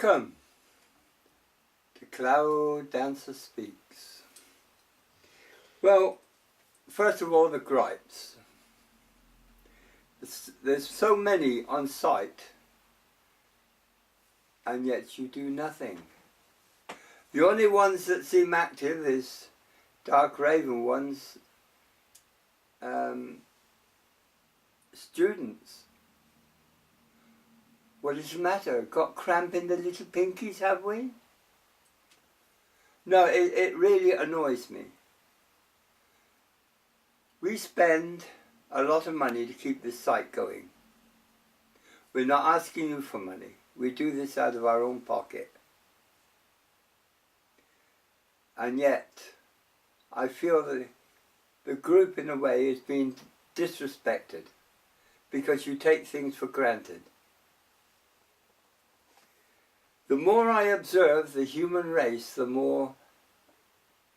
Welcome to Cloud Dancer Speaks. Well, first of all, the gripes. There's so many on site, and yet you do nothing. The only ones that seem active is Dark Raven ones, students. What is the matter? Got cramp in the little pinkies, have we? No, it really annoys me. We spend a lot of money to keep this site going. We're not asking you for money. We do this out of our own pocket. And yet, I feel that the group in a way is being disrespected because you take things for granted. The more I observe the human race, the more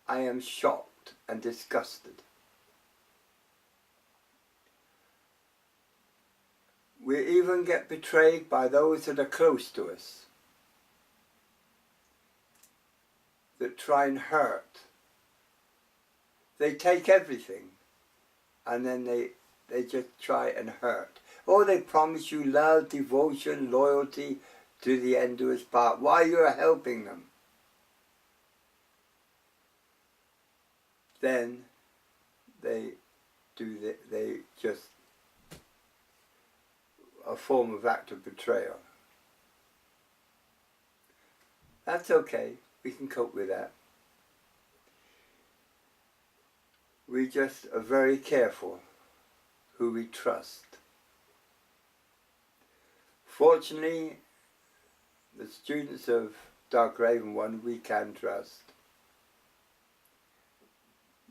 I am shocked and disgusted. We even get betrayed by those that are close to us, that try and hurt. They take everything and then they just try and hurt. Oh, they promise you love, devotion, loyalty to the end of his part while you're helping them. Then they just a form of act of betrayal. That's okay, we can cope with that. We just are very careful who we trust. Fortunately, the students of Dark Raven 1 we can trust.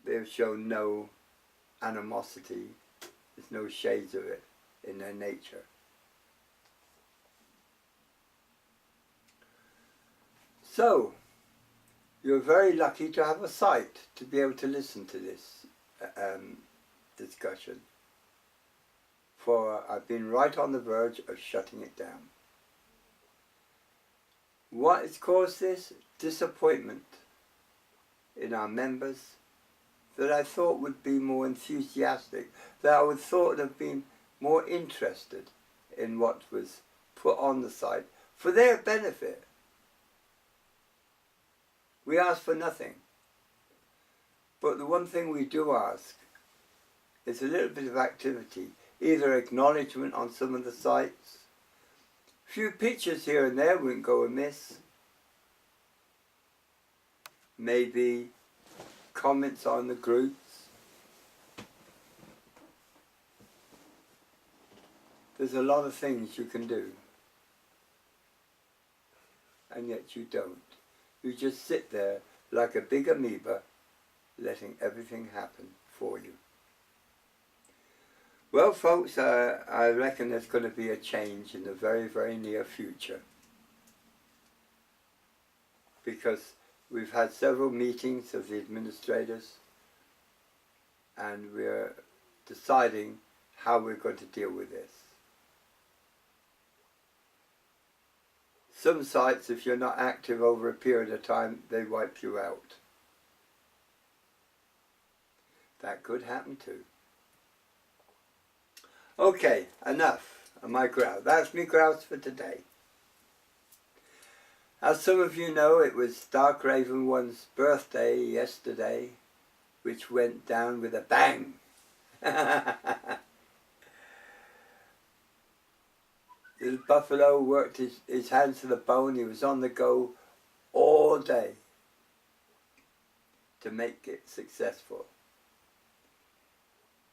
They've shown no animosity, there's no shades of it in their nature. So, you're very lucky to have a site to be able to listen to this discussion. For I've been right on the verge of shutting it down. What has caused this? Disappointment in our members that I thought would be more enthusiastic, that I would thought have been more interested in what was put on the site for their benefit. We ask for nothing. But the one thing we do ask is a little bit of activity, either acknowledgement on some of the sites. A few pictures here and there wouldn't go amiss. Maybe comments on the groups. There's a lot of things you can do. And yet you don't. You just sit there like a big amoeba, letting everything happen for you. Well, folks, I reckon there's going to be a change in the very, very near future. Because we've had several meetings of the administrators and we're deciding how we're going to deal with this. Some sites, if you're not active over a period of time, they wipe you out. That could happen too. Okay, enough of my grouse. That's me grouse for today. As some of you know, it was Dark Raven 1's birthday yesterday, which went down with a bang. Little Buffalo worked his hands to the bone. He was on the go all day to make it successful.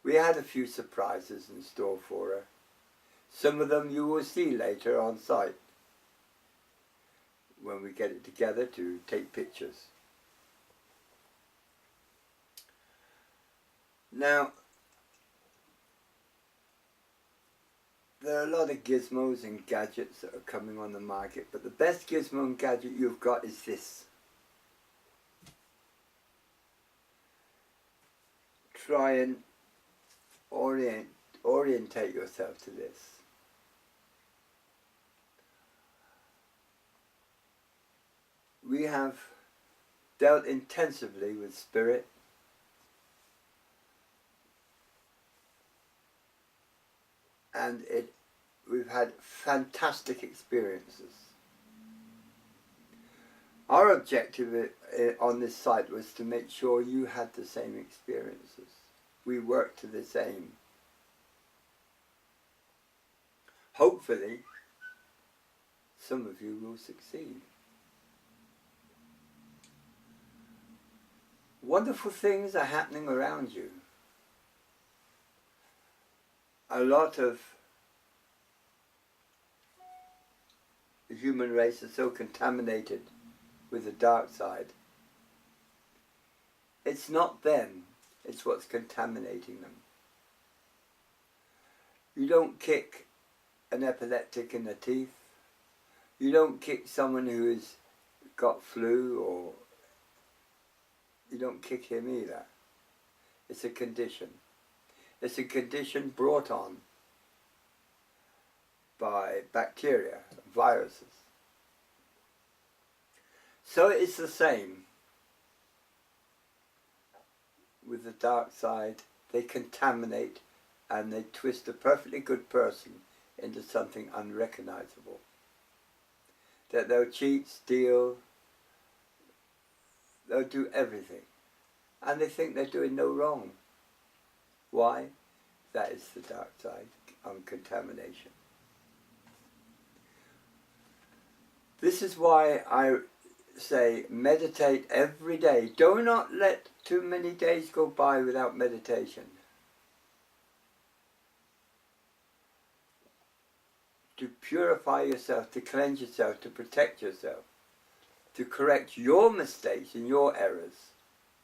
We had a few surprises in store for her. Some of them you will see later on site when we get it together to take pictures. Now, there are a lot of gizmos and gadgets that are coming on the market, but the best gizmo and gadget you've got is this. Try and orientate yourself to this. we have dealt intensively with spirit, and we've had fantastic experiences. Our objective on this site was to make sure you had the same experiences. We worked to this aim. Hopefully, some of you will succeed. Wonderful things are happening around you. A lot of the human race is so contaminated with the dark side. It's not them, it's what's contaminating them. You don't kick an epileptic in the teeth. You don't kick someone who has got flu, or you don't kick him either. It's a condition. It's a condition brought on by bacteria, viruses. So it's the same with the dark side. They contaminate and they twist a perfectly good person into something unrecognizable. That they'll cheat, steal, they'll do everything. And they think they're doing no wrong. Why? That is the dark side on contamination. This is why I say meditate every day. Do not let too many days go by without meditation. To purify yourself, to cleanse yourself, to protect yourself, to correct your mistakes and your errors,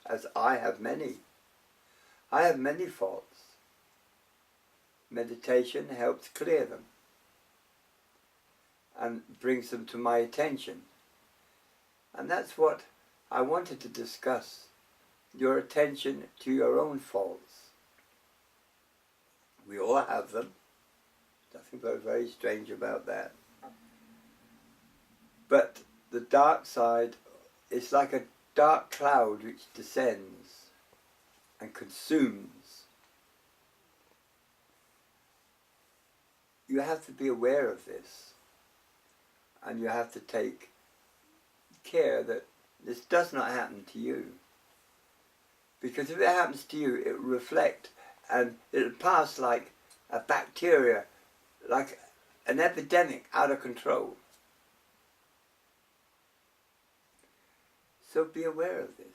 as I have many. I have many faults. Meditation helps clear them and brings them to my attention. And that's what I wanted to discuss, your attention to your own faults. We all have them. Nothing very strange about that. But the dark side is like a dark cloud which descends and consumes. You have to be aware of this, and you have to take care that this does not happen to you. Because if it happens to you, it will reflect and it'll pass like a bacteria, like an epidemic out of control. So be aware of this.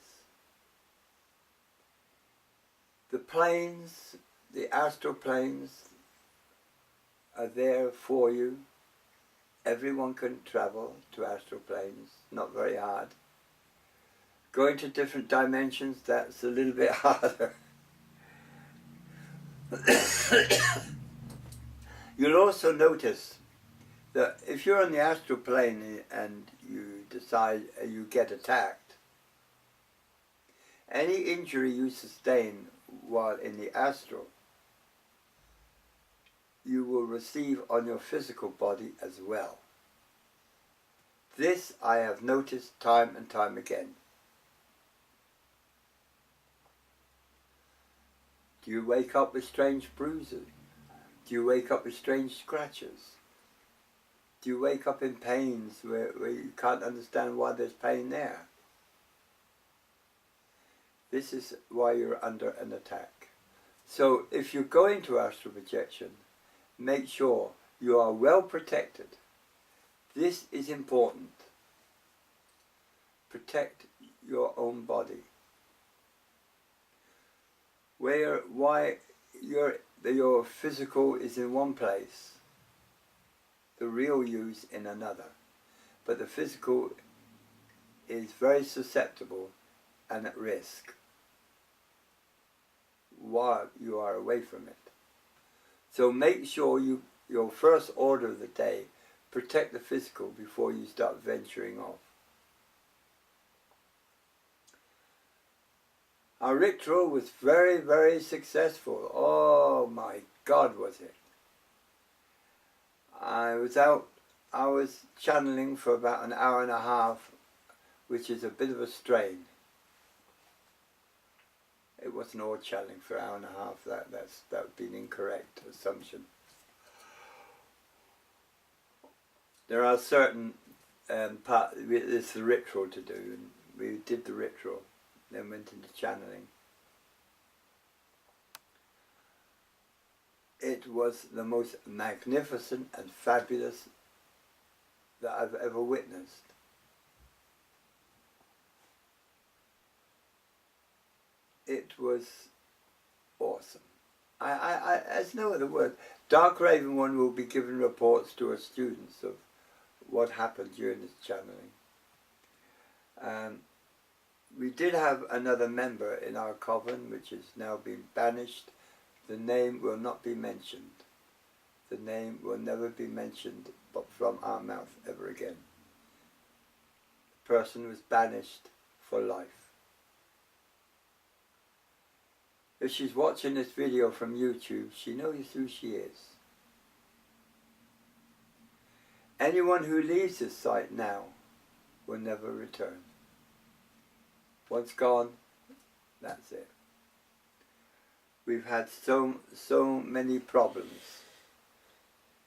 The planes, the astral planes, are there for you. Everyone can travel to astral planes, not very hard. Going to different dimensions, that's a little bit harder. You'll also notice that if you're on the astral plane and you decide you get attacked, any injury you sustain while in the astral, you will receive on your physical body as well. This I have noticed time and time again. Do you wake up with strange bruises? Do you wake up with strange scratches? Do you wake up in pains where you can't understand why there's pain there? This is why you're under an attack. So if you're going to astral projection, make sure you are well protected. This is important. Protect your own body. Why your physical is in one place, the real you's in another. But the physical is very susceptible and at risk while you are away from it. So make sure your first order of the day, protect the physical before you start venturing off. Our ritual was very successful. Oh my God, was it. I was channeling for about an hour and a half which is a bit of a strain. It wasn't all channeling for an hour and a half. That would be an incorrect assumption. There are certain it's the ritual to do, and we did the ritual, then went into channeling. It was the most magnificent and fabulous that I've ever witnessed. It was awesome. There's no other word. Dark Raven One will be giving reports to our students of what happened during this channeling. We did have another member in our coven, which has now been banished. The name will not be mentioned. The name will never be mentioned but from our mouth ever again. The person was banished for life. If she's watching this video from YouTube, she knows who she is. Anyone who leaves this site now will never return. Once gone, that's it. We've had so many problems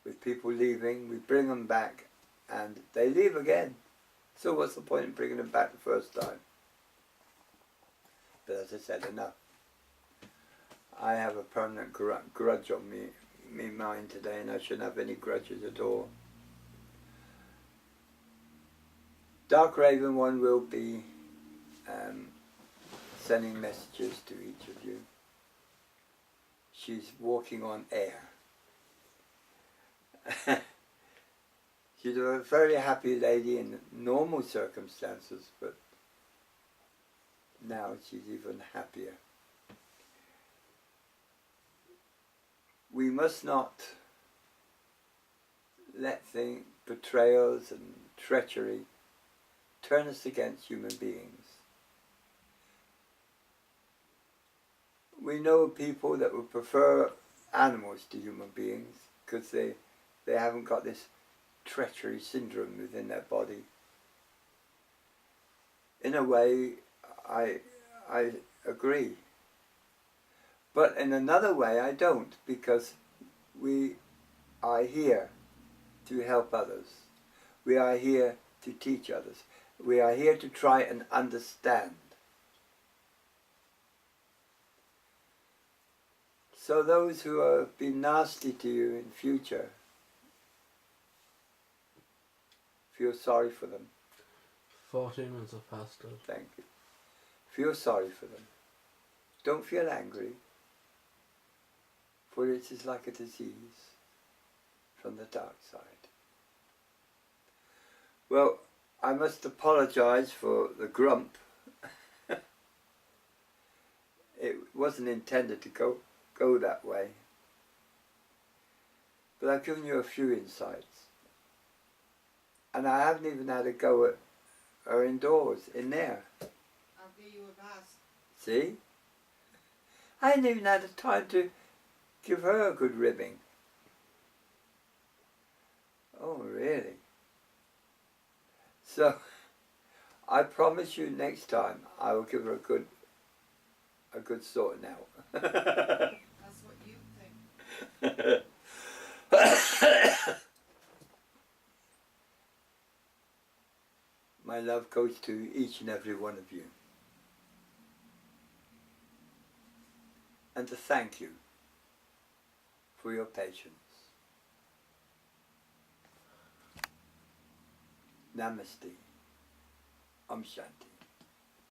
with people leaving. We bring them back and they leave again. So what's the point in bringing them back the first time? But as I said, enough. I have a permanent grudge on me mind today, and I shouldn't have any grudges at all. Dark Raven One will be sending messages to each of you. She's walking on air. She's a very happy lady in normal circumstances, but now she's even happier. We must not let the betrayals and treachery turn us against human beings. We know people that would prefer animals to human beings because they haven't got this treachery syndrome within their body. In a way, I agree. But in another way, I don't, because we are here to help others. We are here to teach others. We are here to try and understand. So those who have been nasty to you in future, feel sorry for them. 14 minutes have passed. Thank you. Feel sorry for them. Don't feel angry, for it is like a disease from the dark side. Well, I must apologize for the grump. It wasn't intended to go that way. But I've given you a few insights. And I haven't even had a go at her indoors, in there. I'll give you a pass. See? I hadn't even had the time to give her a good ribbing. Oh, really? So, I promise you next time I will give her a good sorting out. That's what you think. My love goes to each and every one of you. And to thank you for your patience. Namaste. Om Shanti.